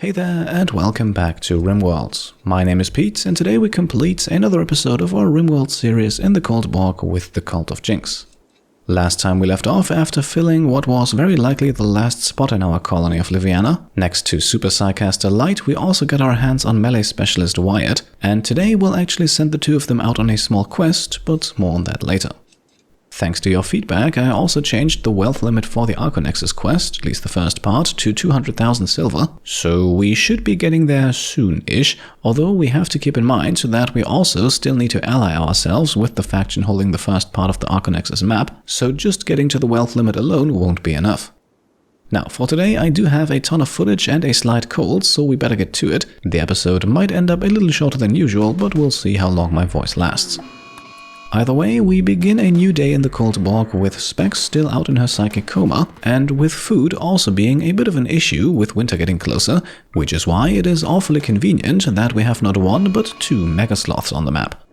Hey there and welcome back to Rimworld. My name is Pete and today we complete another episode of our Rimworld series in the Cold Bog with the Cult of Jingz. Last time we left off after filling what was very likely the last spot in our colony of Liviana. Next to super-psycaster Light, we also got our hands on melee specialist Wyatt, and today we'll actually send the two of them out on a small quest, but more on that later. Thanks to your feedback, I also changed the wealth limit for the Arconexus quest, at least the first part, to 200,000 silver, so we should be getting there soon-ish, although we have to keep in mind that we also still need to ally ourselves with the faction holding the first part of the Arconexus map, so just getting to the wealth limit alone won't be enough. Now, for today I do have a ton of footage and a slight cold, so we better get to it. The episode might end up a little shorter than usual, but we'll see how long my voice lasts. Either way, we begin a new day in the Cold Bog with Specs still out in her psychic coma, and with food also being a bit of an issue with winter getting closer, which is why it is awfully convenient that we have not one but two megasloths on the map.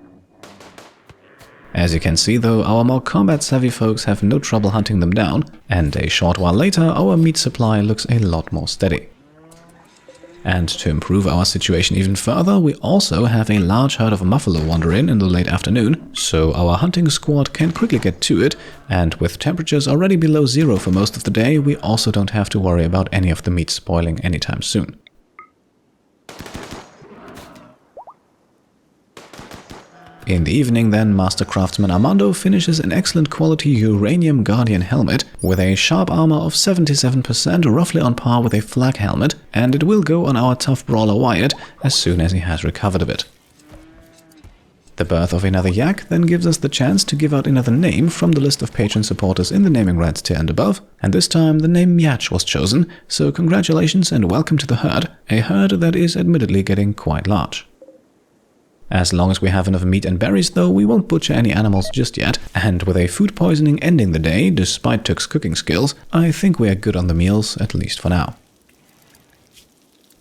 As you can see though, our more combat-savvy folks have no trouble hunting them down, and a short while later our meat supply looks a lot more steady. And to improve our situation even further, we also have a large herd of muffalo wander in the late afternoon, so our hunting squad can quickly get to it, and with temperatures already below zero for most of the day, we also don't have to worry about any of the meat spoiling anytime soon. In the evening then, Master Craftsman Armando finishes an excellent quality Uranium Guardian helmet with a sharp armor of 77%, roughly on par with a flak helmet, and it will go on our tough brawler Wyatt as soon as he has recovered a bit. The birth of another yak then gives us the chance to give out another name from the list of patron supporters in the naming rights tier and above, and this time the name Miach was chosen, so congratulations and welcome to the herd, a herd that is admittedly getting quite large. As long as we have enough meat and berries though, we won't butcher any animals just yet, and with a food poisoning ending the day, despite Tuk's cooking skills, I think we are good on the meals, at least for now.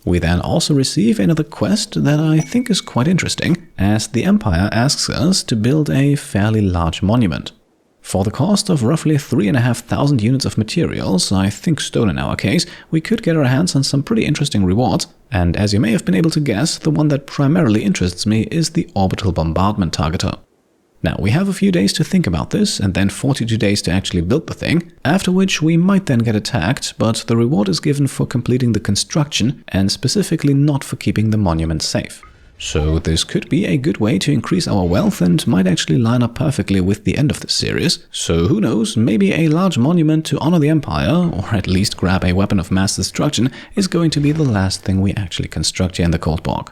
We then also receive another quest that I think is quite interesting, as the Empire asks us to build a fairly large monument. For the cost of roughly 3,500 units of materials, I think stone in our case, we could get our hands on some pretty interesting rewards, and as you may have been able to guess, the one that primarily interests me is the Orbital Bombardment Targeter. Now, we have a few days to think about this, and then 42 days to actually build the thing, after which we might then get attacked, but the reward is given for completing the construction, and specifically not for keeping the monument safe. So this could be a good way to increase our wealth and might actually line up perfectly with the end of this series. So who knows, maybe a large monument to honor the Empire, or at least grab a weapon of mass destruction, is going to be the last thing we actually construct here in the Cold Bog.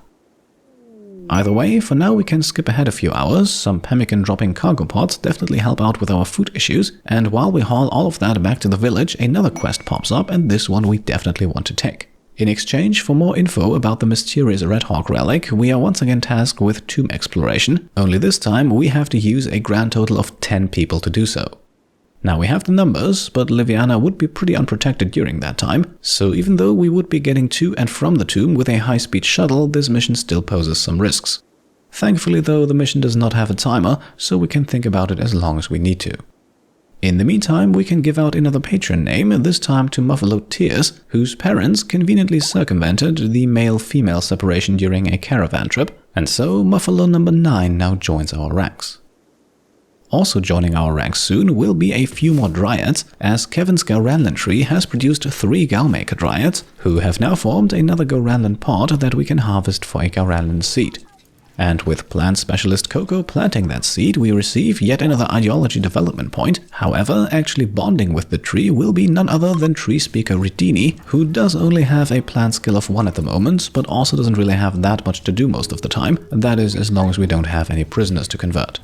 Either way, for now we can skip ahead a few hours. Some pemmican dropping cargo pods definitely help out with our food issues, and while we haul all of that back to the village, another quest pops up, and this one we definitely want to take. In exchange for more info about the mysterious Redhawk relic, we are once again tasked with tomb exploration, only this time we have to use a grand total of 10 people to do so. Now we have the numbers, but Liviana would be pretty unprotected during that time, so even though we would be getting to and from the tomb with a high-speed shuttle, this mission still poses some risks. Thankfully though, the mission does not have a timer, so we can think about it as long as we need to. In the meantime, we can give out another patron name, this time to Muffalo Tears, whose parents conveniently circumvented the male-female separation during a caravan trip, and so Muffalo number 9 now joins our ranks. Also joining our ranks soon will be a few more dryads, as Kevin's Gowranland tree has produced 3 Gowmaker dryads, who have now formed another Gowranland pod that we can harvest for a Gowranland seed. And with plant specialist Coco planting that seed, we receive yet another ideology development point. However, actually bonding with the tree will be none other than tree speaker Redini, who does only have a plant skill of 1 at the moment, but also doesn't really have that much to do most of the time. That is, as long as we don't have any prisoners to convert.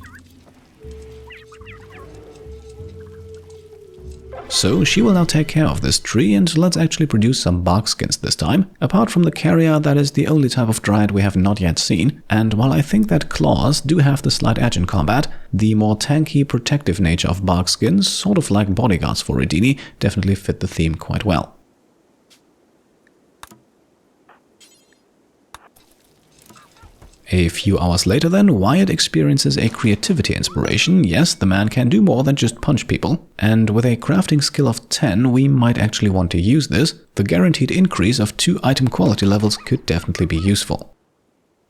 So she will now take care of this tree, and let's actually produce some bark skins this time. Apart from the carrier, that is the only type of dryad we have not yet seen, and while I think that claws do have the slight edge in combat, the more tanky, protective nature of bark skins, sort of like bodyguards for Redini, definitely fit the theme quite well. A few hours later then, Wyatt experiences a creativity inspiration. Yes, the man can do more than just punch people. And with a crafting skill of 10, we might actually want to use this. The guaranteed increase of 2 item quality levels could definitely be useful.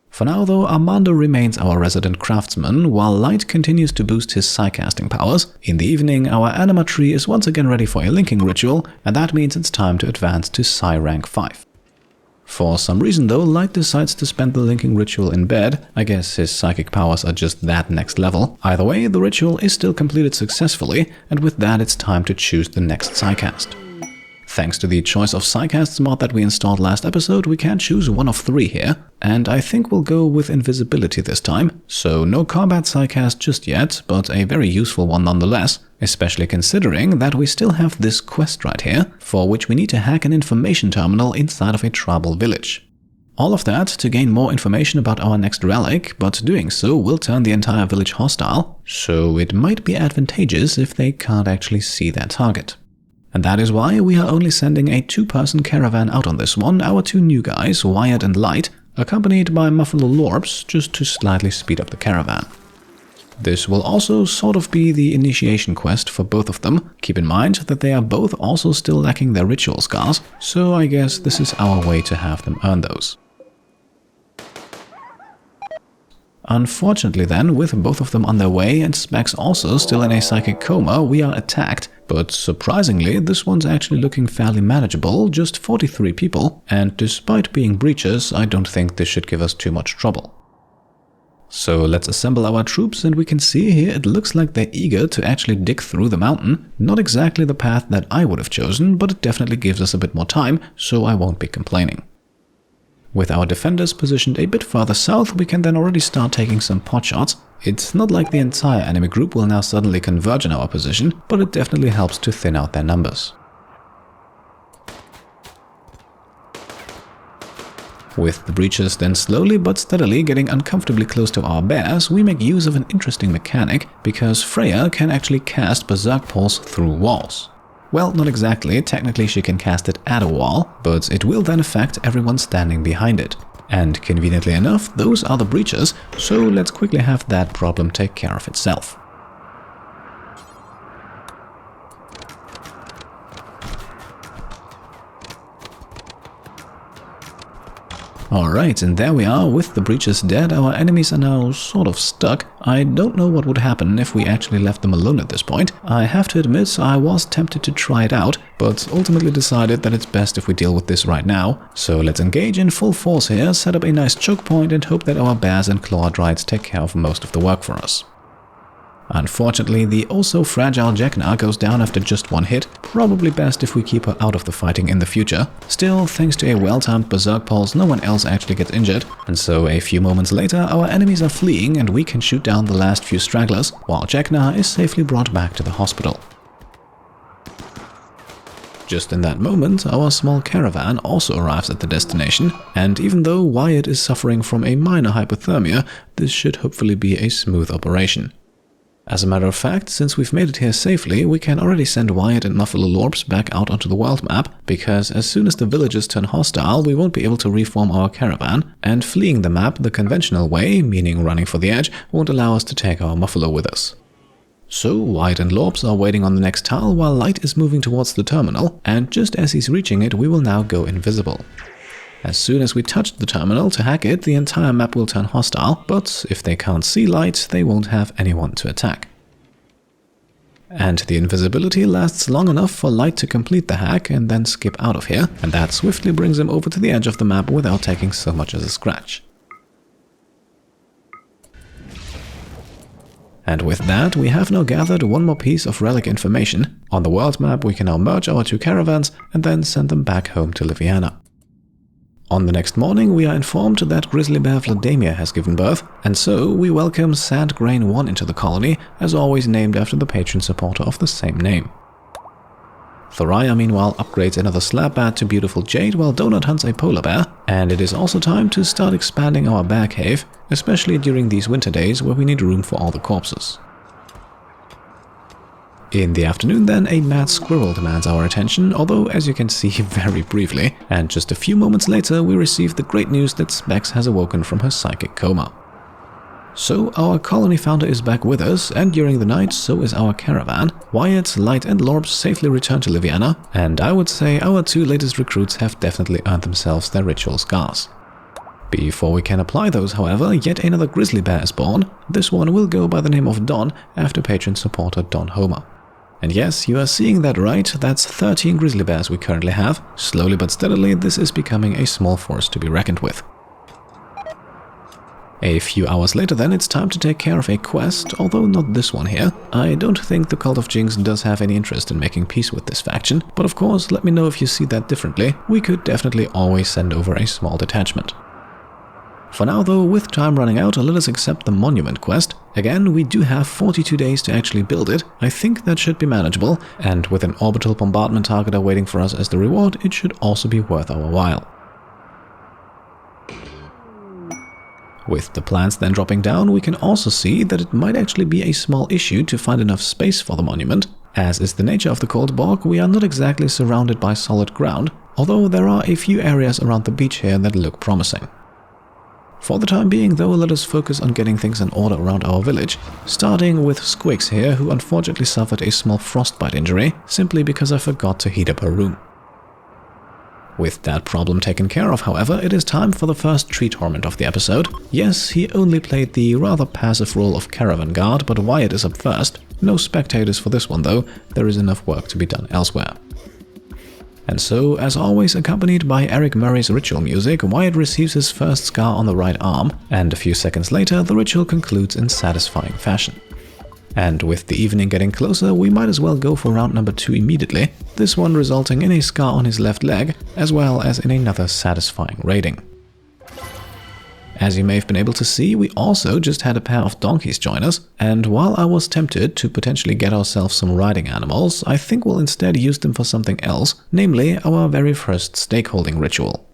For now though, Armando remains our resident craftsman, while Light continues to boost his psycasting powers. In the evening, our anima tree is once again ready for a linking ritual, and that means it's time to advance to Psy rank 5. For some reason though, Light decides to spend the linking ritual in bed. I guess his psychic powers are just that next level. Either way, the ritual is still completed successfully, and with that it's time to choose the next psycast. Thanks to the choice of psycasts mod that we installed last episode, we can choose one of 3 here, and I think we'll go with invisibility this time. So no combat psycast just yet, but a very useful one nonetheless, especially considering that we still have this quest right here, for which we need to hack an information terminal inside of a tribal village. All of that to gain more information about our next relic, but doing so will turn the entire village hostile, so it might be advantageous if they can't actually see their target. And that is why we are only sending a 2-person caravan out on this one, our 2 new guys, Wyatt and Light, accompanied by muffalos just to slightly speed up the caravan. This will also sort of be the initiation quest for both of them. Keep in mind that they are both also still lacking their ritual scars, so I guess this is our way to have them earn those. Unfortunately then, with both of them on their way and Specs also still in a psychic coma, we are attacked. But surprisingly, this one's actually looking fairly manageable, just 43 people, and despite being breaches, I don't think this should give us too much trouble. So let's assemble our troops, and we can see here it looks like they're eager to actually dig through the mountain. Not exactly the path that I would have chosen, but it definitely gives us a bit more time, so I won't be complaining. With our defenders positioned a bit further south, we can then already start taking some potshots. It's not like the entire enemy group will now suddenly converge in our position, but it definitely helps to thin out their numbers. With the breaches then slowly but steadily getting uncomfortably close to our bears, we make use of an interesting mechanic, because Freya can actually cast berserk pulse through walls. Well, not exactly, technically she can cast it at a wall, but it will then affect everyone standing behind it. And conveniently enough, those are the breaches, so let's quickly have that problem take care of itself. Alright, and there we are, with the breaches dead, our enemies are now sort of stuck. I don't know what would happen if we actually left them alone at this point. I have to admit, I was tempted to try it out, but ultimately decided that it's best if we deal with this right now. So let's engage in full force here, set up a nice choke point, and hope that our bears and clawdrides take care of most of the work for us. Unfortunately, the oh-so-fragile Jekna goes down after just 1 hit, probably best if we keep her out of the fighting in the future. Still, thanks to a well-timed berserk pulse, no one else actually gets injured, and so a few moments later our enemies are fleeing and we can shoot down the last few stragglers, while Jekna is safely brought back to the hospital. Just in that moment, our small caravan also arrives at the destination, and even though Wyatt is suffering from a minor hypothermia, this should hopefully be a smooth operation. As a matter of fact, since we've made it here safely, we can already send Wyatt and muffalos back out onto the world map, because as soon as the villages turn hostile, we won't be able to reform our caravan, and fleeing the map the conventional way, meaning running for the edge, won't allow us to take our muffalo with us. So Wyatt and Lorps are waiting on the next tile while Light is moving towards the terminal, and just as he's reaching it, we will now go invisible. As soon as we touch the terminal to hack it, the entire map will turn hostile, but if they can't see Light, they won't have anyone to attack. And the invisibility lasts long enough for Light to complete the hack and then skip out of here, and that swiftly brings him over to the edge of the map without taking so much as a scratch. And with that, we have now gathered one more piece of relic information. On the world map, we can now merge our 2 caravans and then send them back home to Liviana. On the next morning, we are informed that grizzly bear Vladimir has given birth, and so we welcome Sandgrain 1 into the colony, as always named after the patron supporter of the same name. Thoraya meanwhile upgrades another slab bat to beautiful jade, while Donut hunts a polar bear, and it is also time to start expanding our bear cave, especially during these winter days where we need room for all the corpses. In the afternoon then, a mad squirrel demands our attention, although as you can see very briefly, And just a few moments later, we receive the great news that Specs has awoken from her psychic coma. So our colony founder is back with us, and during the night so is our caravan. Wyatt, Light and Lorb safely return to Liviana, and I would say our 2 latest recruits have definitely earned themselves their ritual scars. Before we can apply those, however, yet another grizzly bear is born. This one will go by the name of Don, after patron supporter Don Homer. And yes, you are seeing that right, that's 13 grizzly bears we currently have. Slowly but steadily, this is becoming a small force to be reckoned with. A few hours later then, it's time to take care of a quest, although not this one here. I don't think the Cult of Jingz does have any interest in making peace with this faction, but of course, let me know if you see that differently. We could definitely always send over a small detachment. For now though, with time running out, let us accept the monument quest. Again, we do have 42 days to actually build it. I think that should be manageable, and with an orbital bombardment target awaiting for us as the reward, it should also be worth our while. With the plants then dropping down, we can also see that it might actually be a small issue to find enough space for the monument. As is the nature of the Cold Bog, we are not exactly surrounded by solid ground, although there are a few areas around the beach here that look promising. For the time being though, let us focus on getting things in order around our village, starting with Squix here, who unfortunately suffered a small frostbite injury, simply because I forgot to heat up her room. With that problem taken care of, however, it is time for the first tree torment of the episode. Yes, he only played the rather passive role of caravan guard, but Wyatt is up first. No spectators for this one though, there is enough work to be done elsewhere. And so, as always accompanied by Eric Murray's ritual music, Wyatt receives his first scar on the right arm, and a few seconds later the ritual concludes in satisfying fashion. And with the evening getting closer, we might as well go for round number 2 immediately, this one resulting in a scar on his left leg, as well as in another satisfying rating. As you may have been able to see, we also just had a pair of donkeys join us, and while I was tempted to potentially get ourselves some riding animals, I think we'll instead use them for something else, namely our very first stakeholding ritual.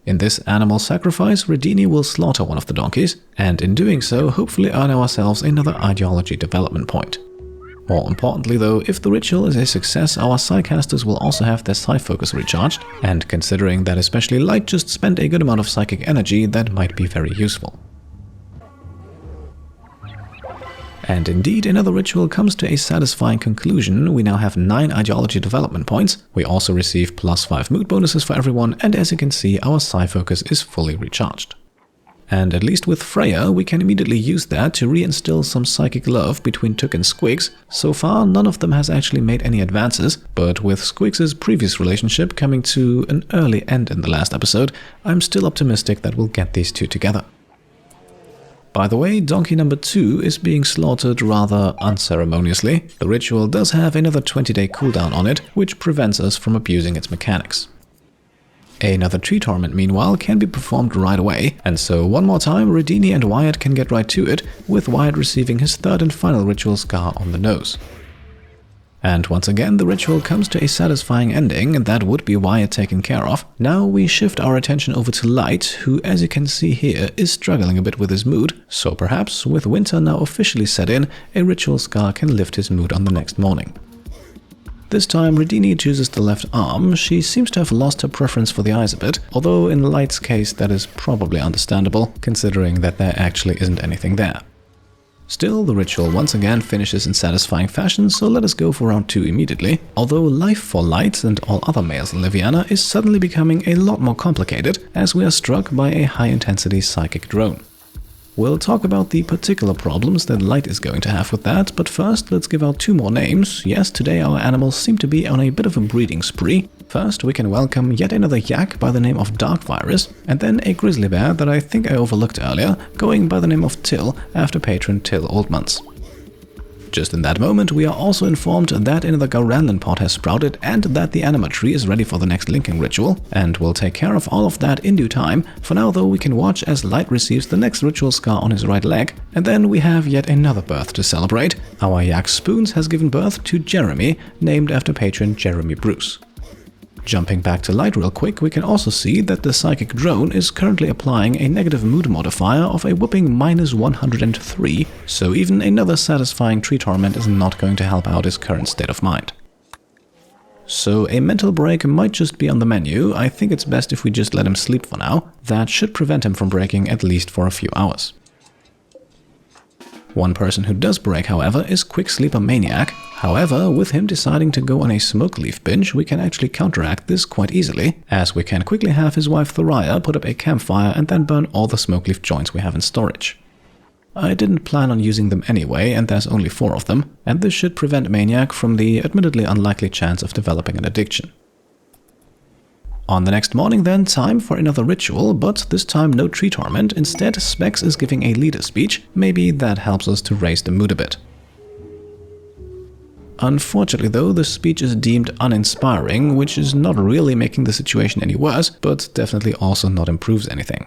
In this animal sacrifice, Redini will slaughter one of the donkeys, and in doing so, hopefully earn ourselves another ideology development point. More importantly though, if the ritual is a success, our psycasters will also have their psi focus recharged, and considering that especially Light just spent a good amount of psychic energy, that might be very useful. And indeed, another ritual comes to a satisfying conclusion. We now have 9 ideology development points. We also receive +5 mood bonuses for everyone, and as you can see, our psi focus is fully recharged. And at least with Freya, we can immediately use that to reinstill some psychic love between Tuk and Squix. So far, none of them has actually made any advances, but with Squix's previous relationship coming to an early end in the last episode, I'm still optimistic that we'll get these two together. By the way, donkey number 2 is being slaughtered rather unceremoniously. The ritual does have another 20-day cooldown on it, which prevents us from abusing its mechanics. Another tree torment, meanwhile, can be performed right away, and so one more time Redini and Wyatt can get right to it, with Wyatt receiving his third and final ritual scar on the nose. And once again the ritual comes to a satisfying ending, and that would be Wyatt taken care of. Now we shift our attention over to Light, who, as you can see here, is struggling a bit with his mood, so perhaps, with winter now officially set in, a ritual scar can lift his mood on the next morning. This time Redini chooses the left arm. She seems to have lost her preference for the eyes a bit, although in Light's case that is probably understandable, considering that there actually isn't anything there. Still, the ritual once again finishes in satisfying fashion, so let us go for round 2 immediately. Although life for Light and all other males in Liviana is suddenly becoming a lot more complicated, as we are struck by a high-intensity psychic drone. We'll talk about the particular problems that Light is going to have with that, but first let's give out 2 more names. Yes, today our animals seem to be on a bit of a breeding spree. First, we can welcome yet another yak by the name of Dark Virus, and then a grizzly bear that I think I overlooked earlier, going by the name of Till after patron Till Oldmans. Just in that moment, we are also informed that another Garanlan pot has sprouted and that the anima tree is ready for the next linking ritual, and we'll take care of all of that in due time. For now though, we can watch as Light receives the next ritual scar on his right leg, and then we have yet another birth to celebrate. Our yak Spoons has given birth to Jeremy, named after patron Jeremy Bruce. Jumping back to Light real quick, we can also see that the psychic drone is currently applying a negative mood modifier of a whopping -103, so even another satisfying tree torment is not going to help out his current state of mind. So a mental break might just be on the menu. I think it's best if we just let him sleep for now. That should prevent him from breaking at least for a few hours. One person who does break, however, is Quick Sleeper Maniac. However, with him deciding to go on a smoke leaf binge, we can actually counteract this quite easily, as we can quickly have his wife Thoraya put up a campfire and then burn all the smoke leaf joints we have in storage. I didn't plan on using them anyway, and there's only 4 of them, and this should prevent Maniac from the admittedly unlikely chance of developing an addiction. On the next morning then, time for another ritual, but this time no tree torment. Instead, Specs is giving a leader speech. Maybe that helps us to raise the mood a bit. Unfortunately though, the speech is deemed uninspiring, which is not really making the situation any worse, but definitely also not improves anything.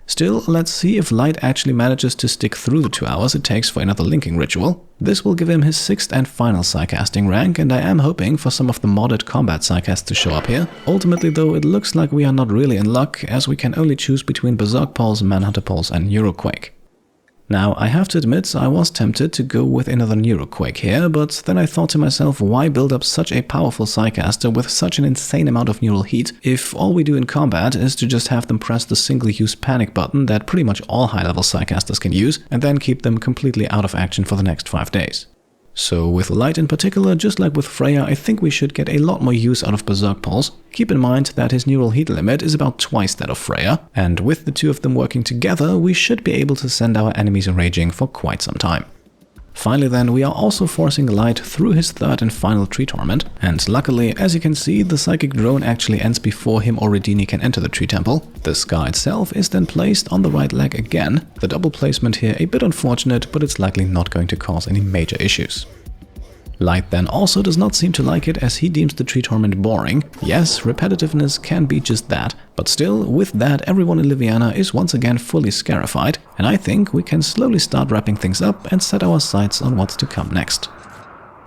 Still, let's see if Light actually manages to stick through the 2 hours it takes for another linking ritual. This will give him his 6th and final psycasting rank, and I am hoping for some of the modded combat psycasts to show up here. Ultimately though, it looks like we are not really in luck, as we can only choose between Berserk Pulse, Manhunter Pulse and Neuroquake. Now, I have to admit, I was tempted to go with another Neuroquake here, but then I thought to myself, why build up such a powerful psycaster with such an insane amount of neural heat if all we do in combat is to just have them press the single-use panic button that pretty much all high-level psycasters can use, and then keep them completely out of action for the next 5 days. So with Light in particular, just like with Freya, I think we should get a lot more use out of Berserk Pulse. Keep in mind that his neural heat limit is about twice that of Freya, and with the 2 of them working together, we should be able to send our enemies raging for quite some time. Finally then, we are also forcing Light through his 3rd and final tree torment, and luckily, as you can see, the psychic drone actually ends before him or Redini can enter the tree temple. The scar itself is then placed on the right leg again. The double placement here a bit unfortunate, but it's likely not going to cause any major issues. Light then also does not seem to like it, as he deems the tree torment boring. Yes, repetitiveness can be just that, but still, with that, everyone in Liviana is once again fully scarified, and I think we can slowly start wrapping things up and set our sights on what's to come next.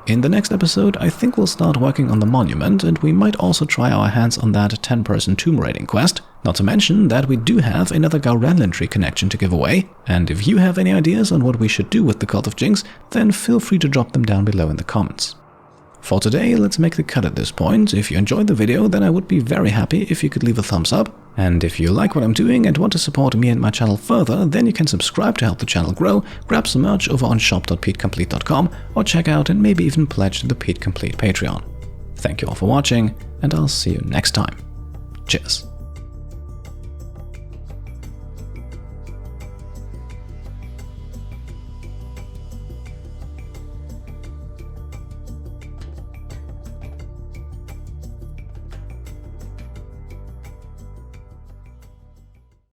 In the next episode, I think we'll start working on the monument, and we might also try our hands on that 10-person tomb raiding quest. Not to mention that we do have another Gowranland tree connection to give away, and if you have any ideas on what we should do with the Cult of Jingz, then feel free to drop them down below in the comments. For today, let's make the cut at this point. If you enjoyed the video, then I would be very happy if you could leave a thumbs up. And if you like what I'm doing and want to support me and my channel further, then you can subscribe to help the channel grow, grab some merch over on shop.petecomplete.com, or check out and maybe even pledge to the Pete Complete Patreon. Thank you all for watching, and I'll see you next time. Cheers.